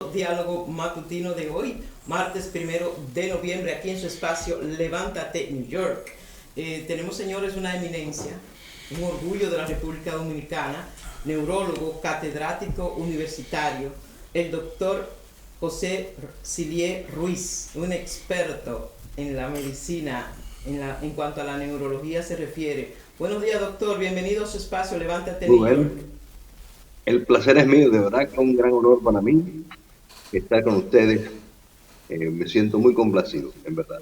nuestro diálogo matutino de hoy, martes 1 de noviembre, aquí en su espacio Levántate New York. Tenemos, señores, una eminencia, un orgullo de la República Dominicana, neurólogo, catedrático universitario, el doctor José Silier Ruiz, un experto en la medicina en cuanto a la neurología se refiere. Buenos días, doctor, bienvenido a su espacio Levántate New Bueno, York. el placer es mío, de verdad que es un gran honor para mí estar con ustedes. Me siento muy complacido, en verdad.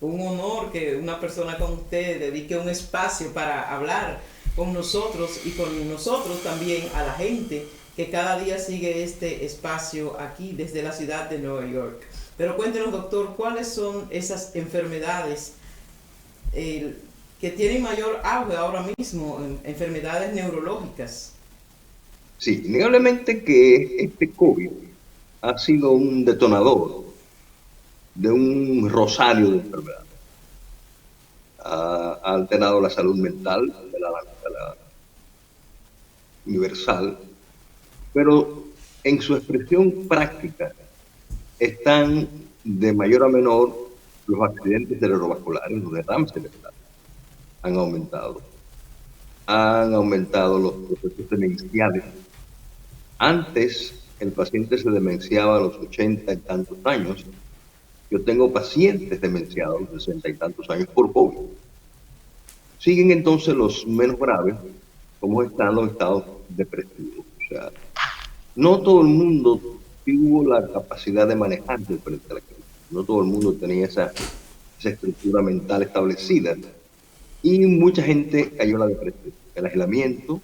Un honor que una persona como usted dedique un espacio para hablar con nosotros y con nosotros también a la gente que cada día sigue este espacio aquí desde la ciudad de Nueva York. Pero cuéntenos, doctor, ¿cuáles son esas enfermedades que tienen mayor auge ahora mismo, enfermedades neurológicas? Sí, innegablemente que este COVID ha sido un detonador de un rosario de enfermedades. Ha alterado la salud mental de la universal, pero en su expresión práctica están de mayor a menor los accidentes cerebrovasculares, los derrames cerebrales han aumentado los procesos demenciales. Antes el paciente se demenciaba a los 80 y tantos años. Yo tengo pacientes demenciados a los 60 y tantos años por COVID. Siguen entonces los menos graves, como están los estados depresivos. O sea, no todo el mundo tuvo la capacidad de manejarse frente a la crisis. No todo el mundo tenía esa estructura mental establecida. Y mucha gente cayó en la depresión. El aislamiento,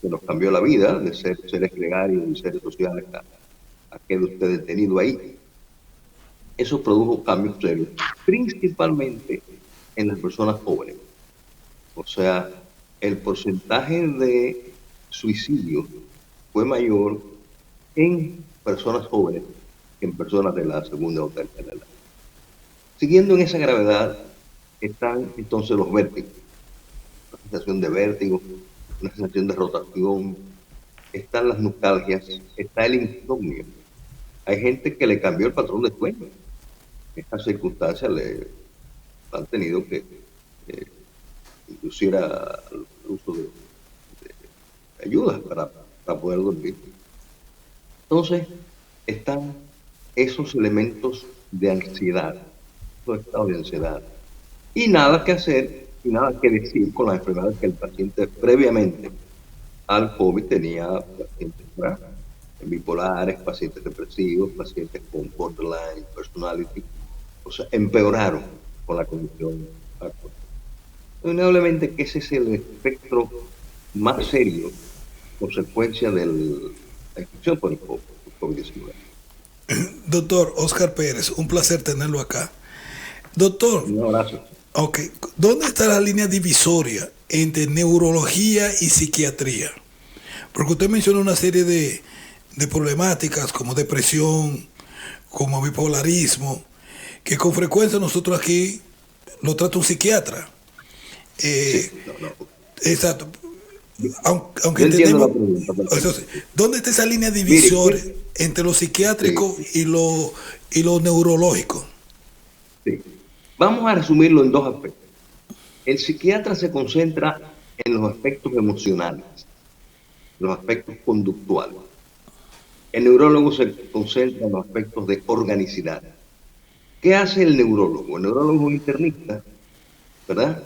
que nos cambió la vida, de ser seres gregarios y seres sociales, a quede usted detenido ahí. Eso produjo cambios serios, principalmente en las personas jóvenes. O sea, el porcentaje de suicidios fue mayor en personas jóvenes que en personas de la segunda o tercera edad. Siguiendo en esa gravedad están entonces los vértigos, una sensación de vértigo, una sensación de rotación, están las nostalgias, está el insomnio. Hay gente que le cambió el patrón de sueño. Estas circunstancias le han tenido que inducir al uso de ayudas para poder dormir. Entonces, están esos elementos de ansiedad, esos estados de ansiedad. Y nada que hacer y nada que decir con las enfermedades que el paciente previamente al COVID tenía, pacientes bipolares, pacientes depresivos, pacientes con borderline personality, o sea, empeoraron con la condición actual. Indudablemente que ese es el espectro más serio, consecuencia de la infección por el COVID-19. Doctor Oscar Pérez, un placer tenerlo acá. Doctor, Un abrazo. ok, ¿dónde está la línea divisoria entre neurología y psiquiatría? Porque usted menciona una serie de problemáticas como depresión, como bipolarismo, que con frecuencia nosotros aquí lo trata un psiquiatra. Eh, Sí, no, no. exacto. Aunque Yo entiendo la entendemos, pregunta entonces, perfectamente. ¿dónde está esa línea Mire, divisoria entre lo sí, psiquiátrico y lo neurológico? sí. Vamos a resumirlo en dos aspectos. El psiquiatra se concentra en los aspectos emocionales, los aspectos conductuales. El neurólogo se concentra en los aspectos de organicidad. ¿Qué hace el neurólogo? El neurólogo es un internista, ¿verdad?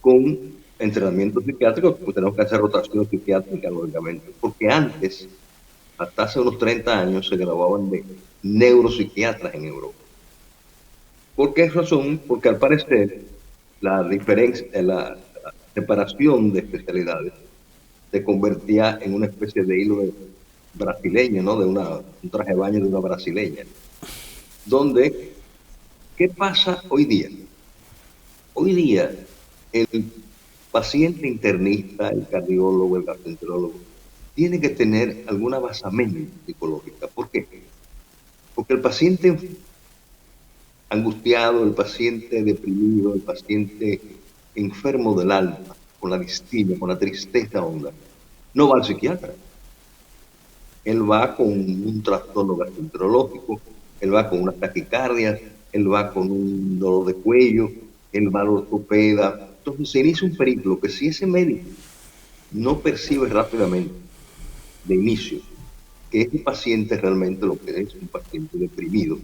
Con entrenamiento psiquiátrico, pues tenemos que hacer rotación psiquiátrica, lógicamente, porque antes, hasta hace unos 30 años, se graduaban de neuropsiquiatras en Europa. ¿Por qué razón? Porque al parecer la diferencia, la separación de especialidades se convertía en una especie de hilo brasileño, ¿no? Un traje de baño de una brasileña. Donde, ¿qué pasa hoy día? Hoy día, el paciente internista, el cardiólogo, el gastroenterólogo, tiene que tener alguna basamento psicológica. ¿Por qué? Porque el paciente angustiado, el paciente deprimido, el paciente enfermo del alma, con la distimia, con la tristeza honda, no va al psiquiatra. él va con un trastorno gastroenterológico, él va con una taquicardia, él va con un dolor de cuello, él va al ortopeda. Entonces se inicia un periplo que si ese médico no percibe rápidamente, de inicio, que este paciente realmente lo que es un paciente deprimido,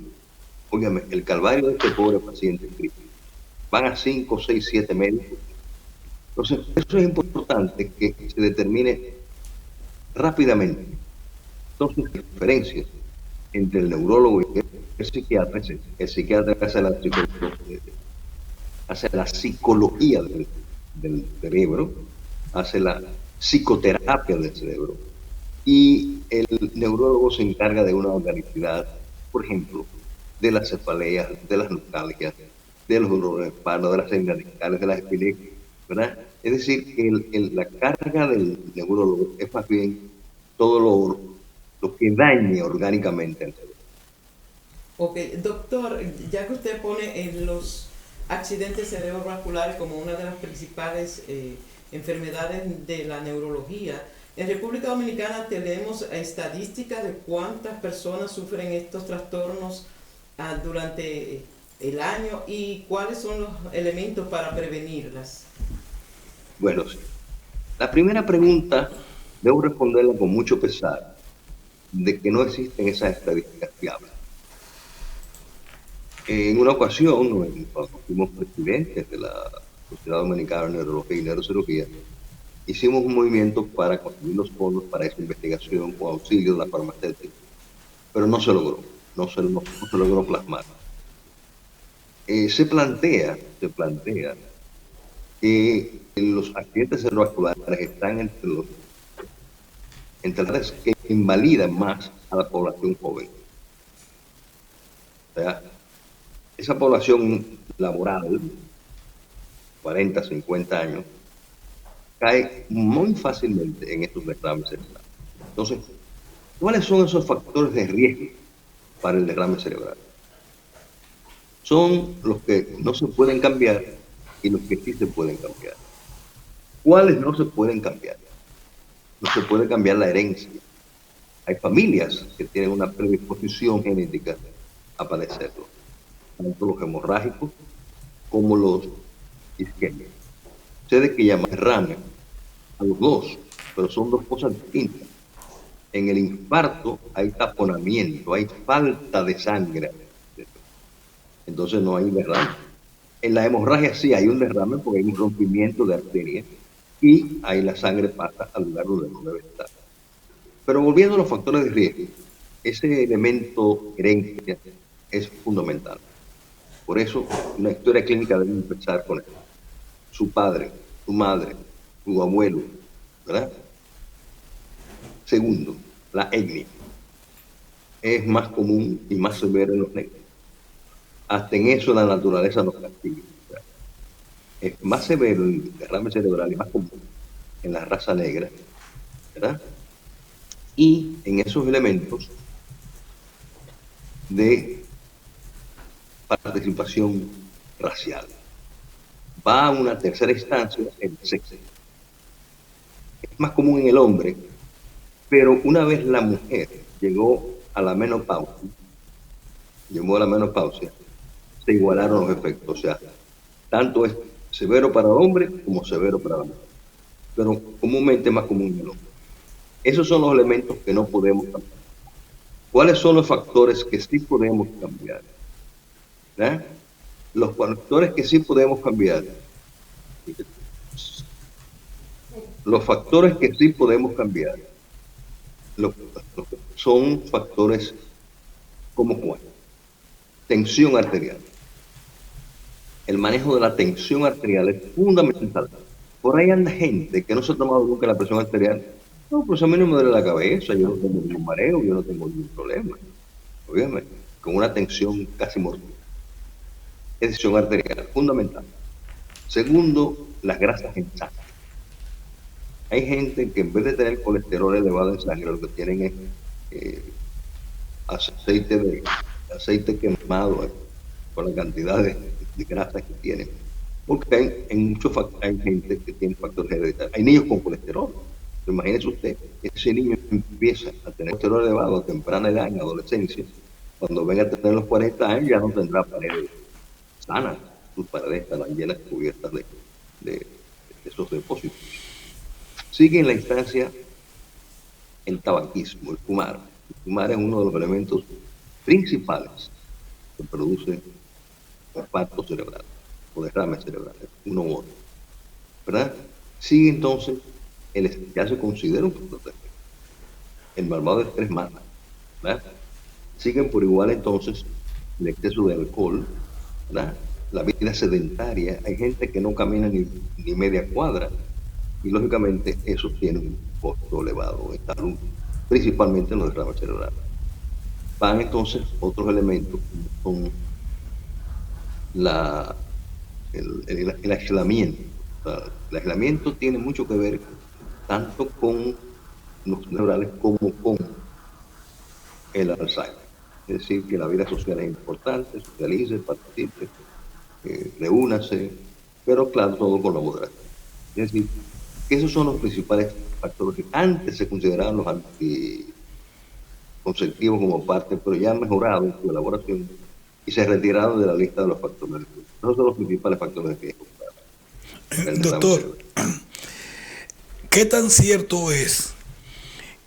óigame, el calvario de este pobre paciente es crítico. Van a 5, 6, 7 médicos. Entonces, eso es importante que se determine rápidamente. Entonces, las diferencias entre el neurólogo y el psiquiatra hace la psicología del cerebro, hace la psicoterapia del cerebro, y el neurólogo se encarga de una organicidad, por ejemplo, de las cefaleas, de las nostalgias, de los dolores de espalda, de las hernias discales, de las epilepsias, ¿verdad? Es decir, que la carga del neurólogo es más bien todo lo que dañe orgánicamente al cerebro. Ok, doctor, ya que usted pone en los accidentes cerebrovasculares como una de las principales enfermedades de la neurología, en República Dominicana tenemos estadísticas de cuántas personas sufren estos trastornos durante el año y cuáles son los elementos para prevenirlas. Bueno, sí. La primera pregunta debo responderla con mucho pesar de que no existen esas estadísticas fiables. En una ocasión, cuando fuimos presidentes de la Sociedad Dominicana de Neurología y Neurocirugía, hicimos un movimiento para conseguir los fondos para esa investigación con auxilio de la farmacéutica, pero no se logró, no se logró plasmar. Se plantea que los accidentes cerebrovasculares están entre las que invalidan más a la población joven. O sea, esa población laboral, 40, 50 años, cae muy fácilmente en estos derrames cerebrales. Entonces, ¿cuáles son esos factores de riesgo para el derrame cerebral? Son los que no se pueden cambiar y los que sí se pueden cambiar. ¿Cuáles no se pueden cambiar? No se puede cambiar la herencia. Hay familias que tienen una predisposición genética a padecerlo, tanto los hemorrágicos como los isquémicos. Ustedes que llaman derrame a los dos, pero son dos cosas distintas. En el infarto hay taponamiento, hay falta de sangre, entonces no hay derrame. En la hemorragia sí hay un derrame porque hay un rompimiento de arterias y ahí la sangre pasa al lugar donde no debe estar. Pero volviendo a los factores de riesgo, ese elemento herencia es fundamental. Por eso, una historia clínica debe empezar con él. Su padre, su madre, su abuelo, ¿verdad? Segundo, la etnia. Es más común y más severa en los negros. Hasta en eso la naturaleza nos castiga. O sea, es más severo el derrame cerebral y más común en la raza negra, ¿verdad? Y en esos elementos de participación racial. Va a una tercera instancia el sexo. Es más común en el hombre, pero una vez la mujer llegó a la menopausia, se igualaron los efectos. O sea, tanto es severo para el hombre como severo para la mujer, pero comúnmente más común en el hombre. Esos son los elementos que no podemos cambiar. ¿Cuáles son los factores que sí podemos cambiar? ¿Eh? Los factores que sí podemos cambiar. Los factores que sí podemos cambiar son factores como cuál. Tensión arterial. El manejo de la tensión arterial es fundamental. Por ahí anda gente que no se ha tomado nunca la presión arterial. No, pues a mí no me duele la cabeza, yo no tengo ningún mareo, yo no tengo ningún problema. Obviamente, con una tensión casi mortal. Tensión arterial, fundamental. Segundo, las grasas en sangre. Hay gente que en vez de tener colesterol elevado en sangre, lo que tienen es aceite quemado por la cantidad de grasas que tienen. Porque hay gente que tiene factores hereditarios. Hay niños con colesterol. Imagínese usted, ese niño empieza a tener colesterol elevado a temprana edad, en adolescencia, cuando venga a tener los 40 años ya no tendrá paredes sanas, sus paredes estarán llenas, cubiertas de esos depósitos. Sigue en la instancia el tabaquismo, el fumar. El fumar es uno de los elementos principales que produce infarto cerebral o derrames cerebrales, uno u otro, ¿verdad? Sigue entonces, ya se considera un factor de riesgo. El malvado estrés mata, ¿verdad? Siguen por igual entonces el exceso de alcohol, ¿verdad? La vida sedentaria, hay gente que no camina ni media cuadra, y lógicamente eso tiene un costo elevado en salud, principalmente en los derrames cerebrales. Van entonces otros elementos como son el aislamiento. O sea, el aislamiento tiene mucho que ver tanto con los neurales como con el Alzheimer. Es decir, que la vida social es importante, socialice, participe, reúnase, pero claro, todo con la moderación. Es decir, que esos son los principales factores que antes se consideraban los anticonceptivos como parte, pero ya han mejorado su elaboración y se retiraron de la lista de los factores de riesgo. Esos son los principales factores de riesgo. Doctor, ¿qué tan cierto es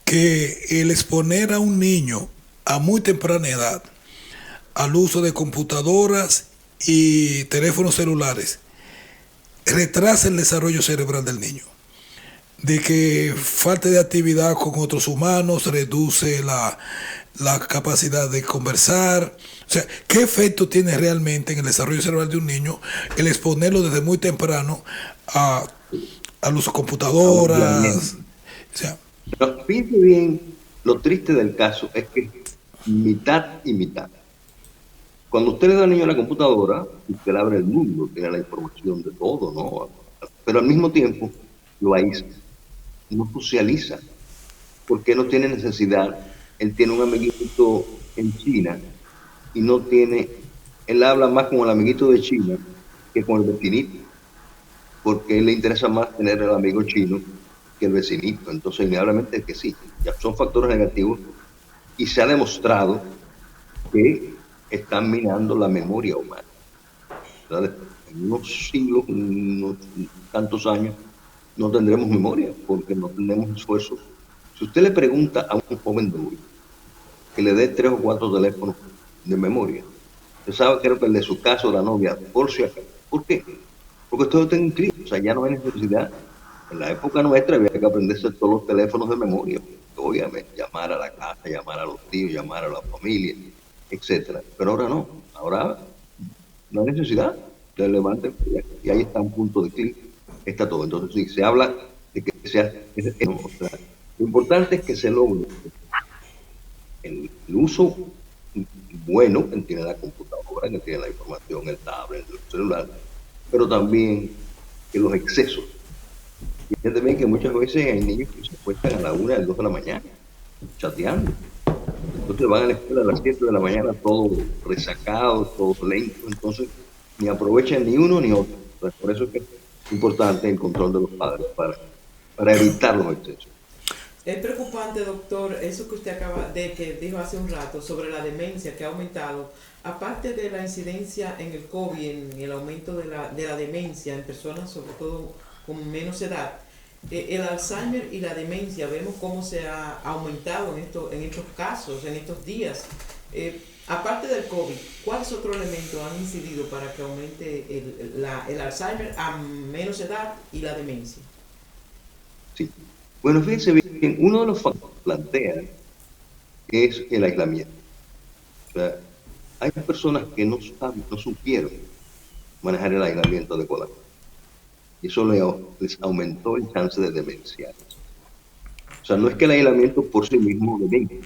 que el exponer a un niño a muy temprana edad al uso de computadoras y teléfonos celulares retrasa el desarrollo cerebral del niño? De que falta de actividad con otros humanos reduce la capacidad de conversar. O sea, ¿qué efecto tiene realmente en el desarrollo cerebral de un niño el exponerlo desde muy temprano al uso de computadoras? O sea, pero fíjate bien, lo triste del caso es que mitad y mitad. Cuando usted le da al niño la computadora, usted le abre el mundo, tiene la información de todo, ¿no? Pero al mismo tiempo lo aísla, no socializa, porque no tiene necesidad. Él tiene un amiguito en China y no tiene, él habla más con el amiguito de China que con el vecinito, porque a él le interesa más tener el amigo chino que el vecinito. Entonces, innegablemente es que sí, ya son factores negativos y se ha demostrado que están minando la memoria humana. ¿Verdad? En unos siglos, unos tantos años, no tendremos memoria porque no tenemos esfuerzos. Si usted le pregunta a un joven de hoy que le dé 3 o 4 teléfonos de memoria, usted sabe, creo que el de su caso, la novia, por si acaso. ¿Por qué? Porque todo está en un clic, o sea, ya no hay necesidad. En la época nuestra había que aprenderse todos los teléfonos de memoria, obviamente, llamar a la casa, llamar a los tíos, llamar a la familia, etcétera. Pero ahora no, ahora no hay necesidad. Se levanten y ahí está un punto de clic, está todo. Entonces, sí, se habla de que sea, o sea, lo importante es que se logre el uso bueno que tiene la computadora, que tiene la información, el tablet, el celular, pero también que los excesos. Fíjate bien que muchas veces hay niños que se acuestan a la 1, a las 2 de la mañana, chateando. Entonces van a la escuela a las 7 de la mañana todos resacados, todos lentos, entonces ni aprovechan ni uno ni otro. Entonces, por eso es que es importante el control de los padres para evitar los excesos. Es preocupante, doctor, eso que usted acaba de que dijo hace un rato sobre la demencia que ha aumentado. Aparte de la incidencia en el COVID, en el aumento de la demencia en personas, sobre todo con menos edad, el Alzheimer y la demencia, vemos cómo se ha aumentado en estos casos, en estos días. Aparte del COVID, ¿cuáles otros elementos han incidido para que aumente el Alzheimer a menos edad y la demencia? Sí. Bueno, fíjense bien, uno de los factores que plantea es el aislamiento. O sea, hay personas que no supieron manejar el aislamiento adecuadamente. Y eso les aumentó el chance de demencia. O sea, no es que el aislamiento por sí mismo demente,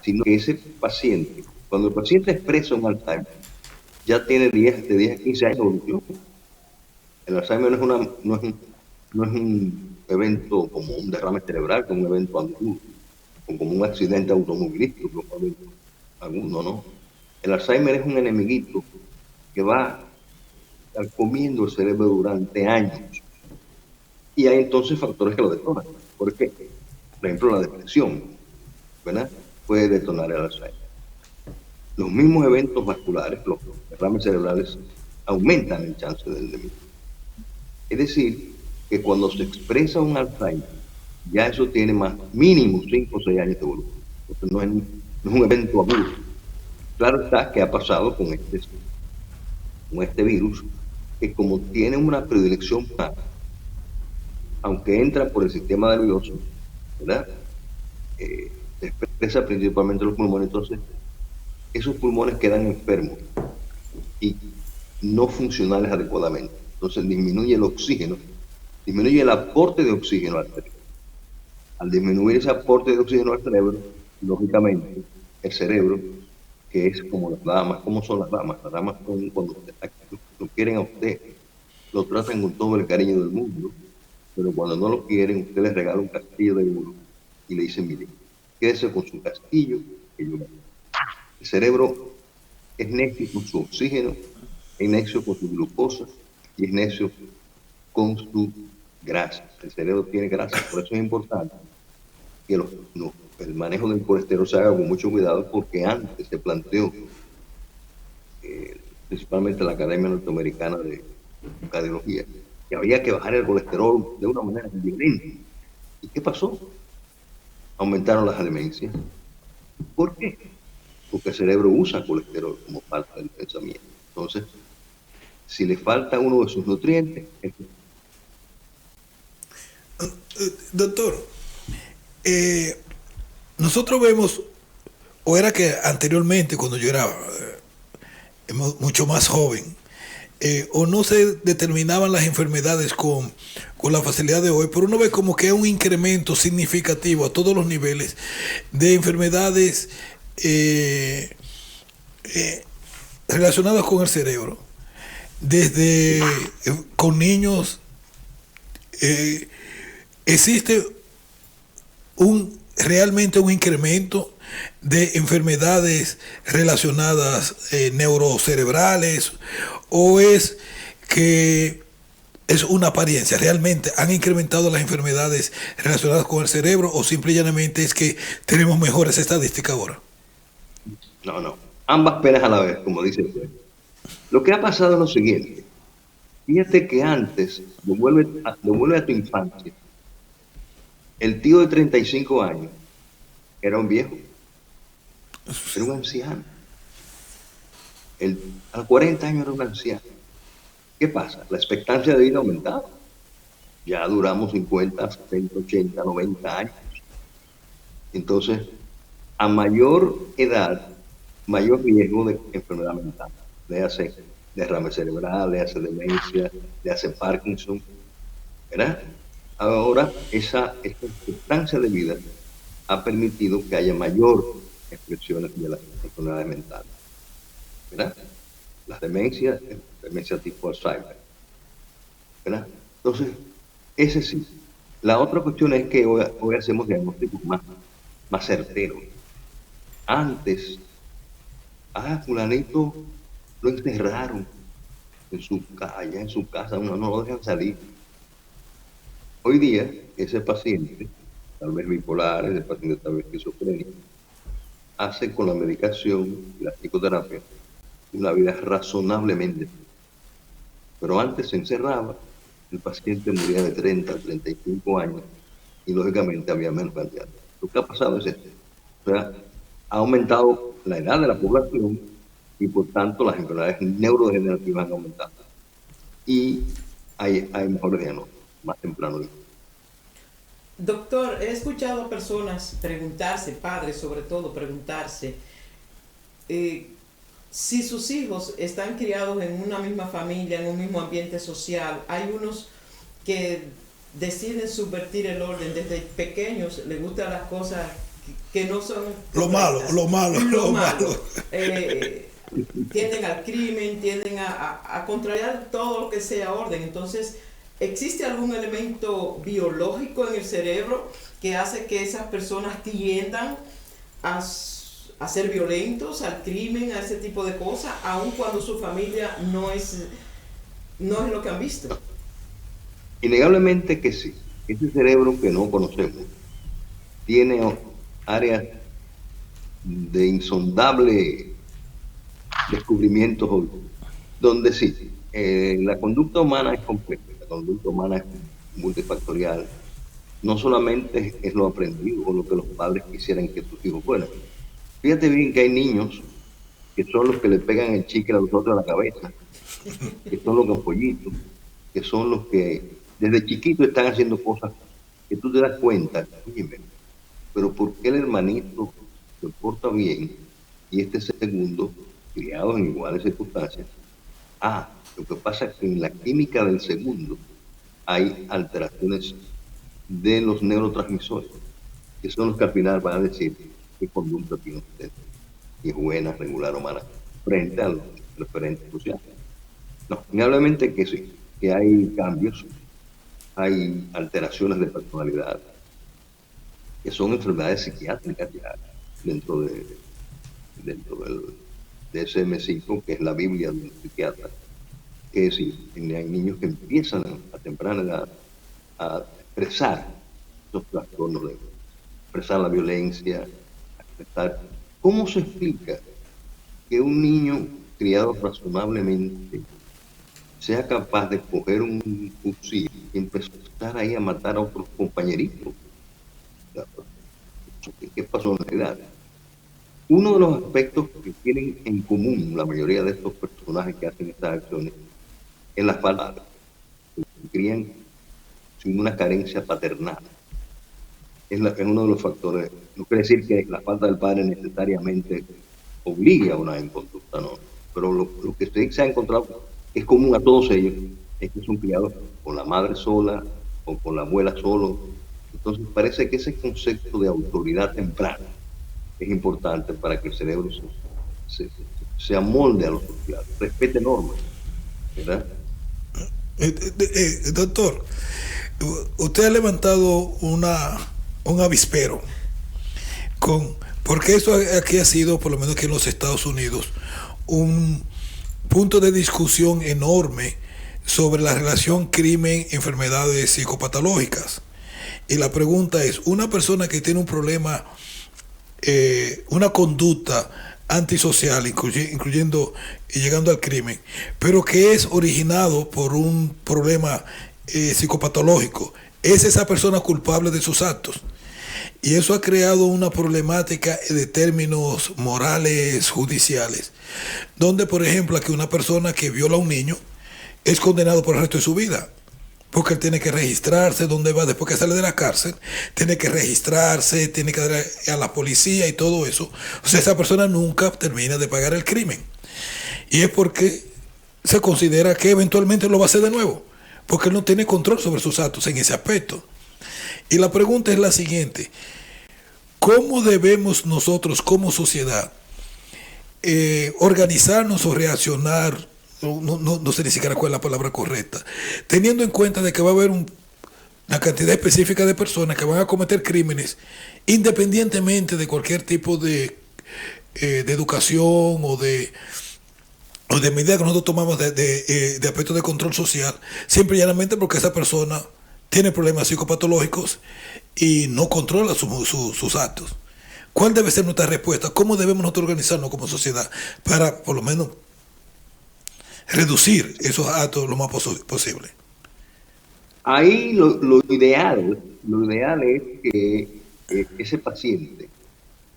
sino que ese paciente, cuando el paciente expresa un Alzheimer, ya tiene de 10 a 15 años de evolución. El Alzheimer no es un evento como un derrame cerebral, como un evento agudo, o como un accidente automovilístico, agudo, ¿no? El Alzheimer es un enemiguito que va a estar comiendo el cerebro durante años. Y hay entonces factores que lo detonan. Porque, por ejemplo, la depresión, ¿verdad?, puede detonar el Alzheimer. Los mismos eventos vasculares, los derrames cerebrales, aumentan el chance del mismo. Es decir, que cuando se expresa un Alzheimer, ya eso tiene más mínimo 5 o 6 años de evolución. Entonces no es un evento agudo. Claro está que ha pasado con este virus, que como tiene una predilección, aunque entra por el sistema nervioso, ¿verdad?, se expresa principalmente en los pulmones, entonces esos pulmones quedan enfermos y no funcionales adecuadamente. Entonces disminuye el oxígeno, disminuye el aporte de oxígeno al cerebro. Al disminuir ese aporte de oxígeno al cerebro, lógicamente, el cerebro, que es como las damas, ¿cómo son las damas? Las damas son cuando lo quieren a usted, lo tratan con todo el cariño del mundo, pero cuando no lo quieren, usted les regala un castillo de oro y le dicen, mire, quédese con su castillo, que yo. El cerebro es necio con su oxígeno, es necio con su glucosa y es necio con su grasa. El cerebro tiene grasa, por eso es importante que el manejo del colesterol se haga con mucho cuidado, porque antes se planteó, principalmente la Academia Norteamericana de Cardiología, que había que bajar el colesterol de una manera diferente. ¿Y qué pasó? Aumentaron las demencias. ¿Por qué? Porque el cerebro usa colesterol como parte del pensamiento. Entonces, si le falta uno de sus nutrientes, Doctor, nosotros vemos, o era que anteriormente, cuando yo era mucho más joven, o no se determinaban las enfermedades con la facilidad de hoy, pero uno ve como que hay un incremento significativo a todos los niveles de enfermedades relacionadas con el cerebro. Desde con niños existe realmente un incremento de enfermedades relacionadas neurocerebrales, o es que es una apariencia. ¿Realmente han incrementado las enfermedades relacionadas con el cerebro, o simple y llanamente es que tenemos mejores estadísticas ahora? No, ambas penas a la vez, como dice el juez. Lo que ha pasado es lo siguiente. Fíjate que antes, devuelve a tu infancia. El tío de 35 años era un viejo, era un anciano. A los 40 años era un anciano. ¿Qué pasa? La expectancia de vida ha aumentado. Ya duramos 50, 70, 80, 90 años. Entonces, a mayor edad, mayor riesgo de enfermedad mental. Le hace derrame cerebral, le hace demencia, le hace Parkinson, ¿verdad? Ahora, esa expectancia de vida ha permitido que haya mayor expresiones de las enfermedades mentales, ¿verdad? Las demencia tipo Alzheimer, ¿verdad? Entonces, ese sí. La otra cuestión es que hoy hacemos diagnósticos más certeros. Antes, fulanito lo encerraron allá en su casa, no lo dejan salir. Hoy día, ese paciente, tal vez bipolar, ese paciente tal vez esquizofrénico, hace con la medicación y la psicoterapia una vida razonablemente. Pero antes se encerraba, el paciente moría de 30 a 35 años y lógicamente había menos cantidad. Lo que ha pasado es esto. O sea, ha aumentado la edad de la población y por tanto las enfermedades neurodegenerativas han aumentado. Y hay mejores diagnósticos, más temprano. Doctor, he escuchado a personas preguntarse, padres sobre todo, preguntarse si sus hijos están criados en una misma familia, en un mismo ambiente social. Hay unos que deciden subvertir el orden desde pequeños, les gustan las cosas que no son lo malo. Tienden al crimen, tienden a contrariar todo lo que sea orden. Entonces, ¿existe algún elemento biológico en el cerebro que hace que esas personas tiendan a ser violentos, al crimen, a ese tipo de cosas, aun cuando su familia no es lo que han visto? Innegablemente que sí, ese cerebro que no conocemos tiene áreas de insondable descubrimientos donde sí, la conducta humana es compleja, la conducta humana es multifactorial. No solamente es lo aprendido o lo que los padres quisieran que sus hijos fueran. Fíjate bien que hay niños que son los que le pegan el chicle a los otros a la cabeza, que son los pollitos, que son los que desde chiquitos están haciendo cosas que tú te das cuenta, oye, pero ¿por qué el hermanito se porta bien y este segundo, criados en iguales circunstancias? Lo que pasa es que en la química del segundo hay alteraciones de los neurotransmisores, que son los que al final van a decir qué conducta tiene usted, si es buena, regular o mala, frente a los referentes sociales. No, indudablemente que sí, que hay cambios, hay alteraciones de personalidad, que son enfermedades psiquiátricas ya dentro del DSM-5, que es la Biblia de un psiquiatra, que sí, hay niños que empiezan a temprana edad a expresar esos trastornos, de expresar la violencia, a expresar. ¿Cómo se explica que un niño criado razonablemente sea capaz de coger un fusil y empezar ahí a matar a otros compañeritos? ¿Qué pasó en realidad? Uno de los aspectos que tienen en común la mayoría de estos personajes que hacen estas acciones es la falta, que se crían sin una carencia paternal. Es uno de los factores. No quiere decir que la falta del padre necesariamente obligue a una inconducta, no. Pero lo que se ha encontrado es común a todos ellos, es que son criados con la madre sola o con la abuela solo. Entonces parece que ese concepto de autoridad temprana es importante para que el cerebro se amolde a lo social, respete normas, ¿verdad? Doctor, usted ha levantado un avispero porque eso aquí ha sido, por lo menos aquí en los Estados Unidos, un punto de discusión enorme sobre la relación crimen-enfermedades psicopatológicas. Y la pregunta es, una persona que tiene un problema, una conducta antisocial, incluyendo y llegando al crimen, pero que es originado por un problema psicopatológico, ¿es esa persona culpable de sus actos? Y eso ha creado una problemática de términos morales, judiciales, donde, por ejemplo, aquí una persona que viola a un niño es condenado por el resto de su vida, porque él tiene que registrarse donde va después que sale de la cárcel, tiene que registrarse, tiene que dar a la policía y todo eso. O sea, esa persona nunca termina de pagar el crimen. Y es porque se considera que eventualmente lo va a hacer de nuevo, porque él no tiene control sobre sus actos en ese aspecto. Y la pregunta es la siguiente: ¿cómo debemos nosotros como sociedad organizarnos o reaccionar? No sé ni siquiera cuál es la palabra correcta, teniendo en cuenta de que va a haber una cantidad específica de personas que van a cometer crímenes independientemente de cualquier tipo de educación o de medida que nosotros tomamos de aspecto de control social, simple y llanamente porque esa persona tiene problemas psicopatológicos y no controla sus actos. ¿Cuál debe ser nuestra respuesta? ¿Cómo debemos nosotros organizarnos como sociedad para, por lo menos, reducir esos actos lo más posible? Ahí lo ideal es que ese paciente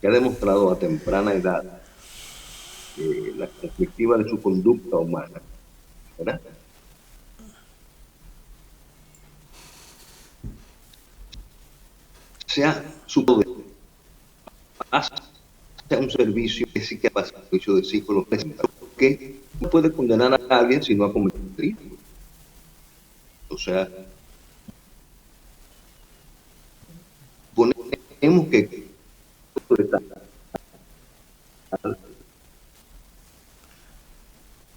que ha demostrado a temprana edad la perspectiva de su conducta humana, ¿verdad?, sea su poder, sea un servicio que sí que pasa servicio de psicología, porque no puede condenar a alguien si no ha cometido un delito. O sea, ponemos que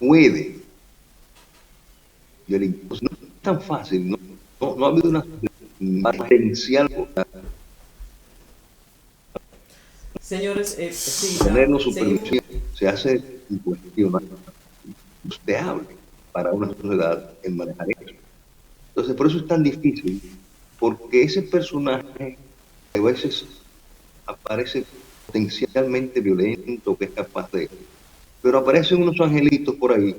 puede delinquir. No es tan fácil, no ha habido una potencial. Señores, sí, Ponernos supervisión se hace incuestionable para una sociedad en manejar eso. Entonces, por eso es tan difícil porque ese personaje a veces aparece potencialmente violento, que es capaz de... Pero aparecen unos angelitos por ahí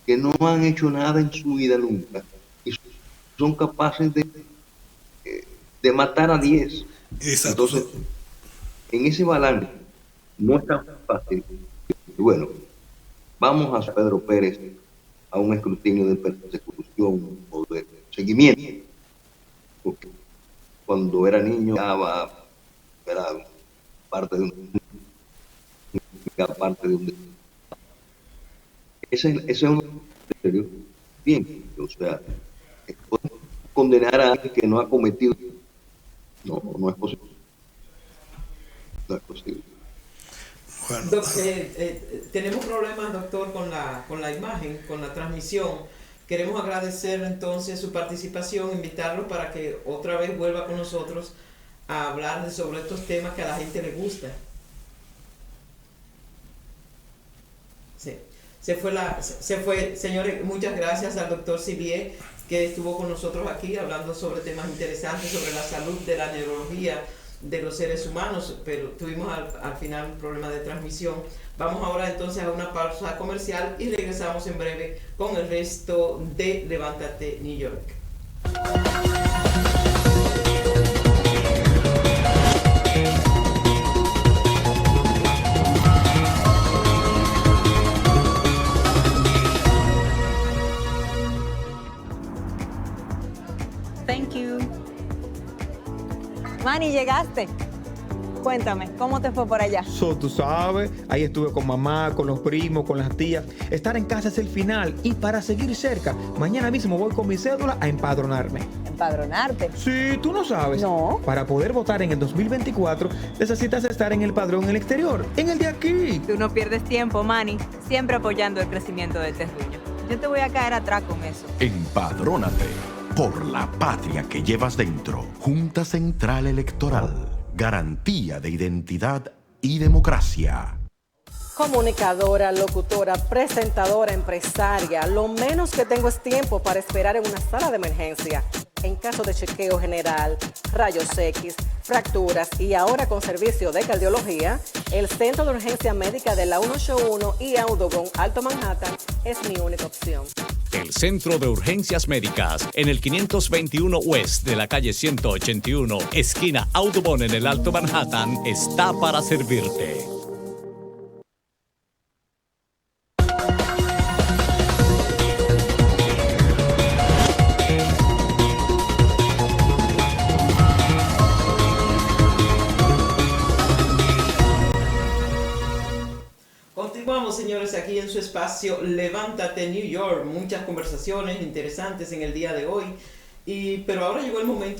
que no han hecho nada en su vida nunca y son capaces de matar a 10. Exacto. Entonces, en ese balance no es tan fácil. Bueno, vamos a Pedro Pérez a un escrutinio de persecución o de seguimiento, porque cuando era niño era parte de un ese es un serio bien, o sea, condenar a alguien que no ha cometido, no es posible, no es posible. Bueno, Tenemos problemas, doctor, con la imagen, con la transmisión. Queremos agradecer entonces su participación, invitarlo para que otra vez vuelva con nosotros a hablar sobre estos temas que a la gente le gusta. Sí. Se fue, señores, muchas gracias al doctor Sibié, que estuvo con nosotros aquí hablando sobre temas interesantes, sobre la salud de la neurología de los seres humanos, pero tuvimos al final un problema de transmisión. Vamos ahora entonces a una pausa comercial y regresamos en breve con el resto de Levántate New York. Thank you. Manny, llegaste. Cuéntame, ¿cómo te fue por allá? Tú sabes, ahí estuve con mamá, con los primos, con las tías. Estar en casa es el final y para seguir cerca, mañana mismo voy con mi cédula a empadronarme. ¿Empadronarte? Sí, tú no sabes. No. Para poder votar en el 2024 necesitas estar en el padrón en el exterior, en el de aquí. Tú no pierdes tiempo, Manny, siempre apoyando el crecimiento de Terruño. Yo te voy a caer atrás con eso. Empadrónate por la patria que llevas dentro. Junta Central Electoral. Garantía de identidad y democracia. Comunicadora, locutora, presentadora, empresaria. Lo menos que tengo es tiempo para esperar en una sala de emergencia. En caso de chequeo general, rayos X, fracturas y ahora con servicio de cardiología, el Centro de Urgencia Médica de la 181 y Audubon, Alto Manhattan, es mi única opción. El Centro de Urgencias Médicas, en el 521 West de la calle 181, esquina Audubon en el Alto Manhattan, está para servirte. Continuamos, señores, aquí en su espacio Levántate New York. Muchas conversaciones interesantes en el día de hoy. Pero ahora llegó el momento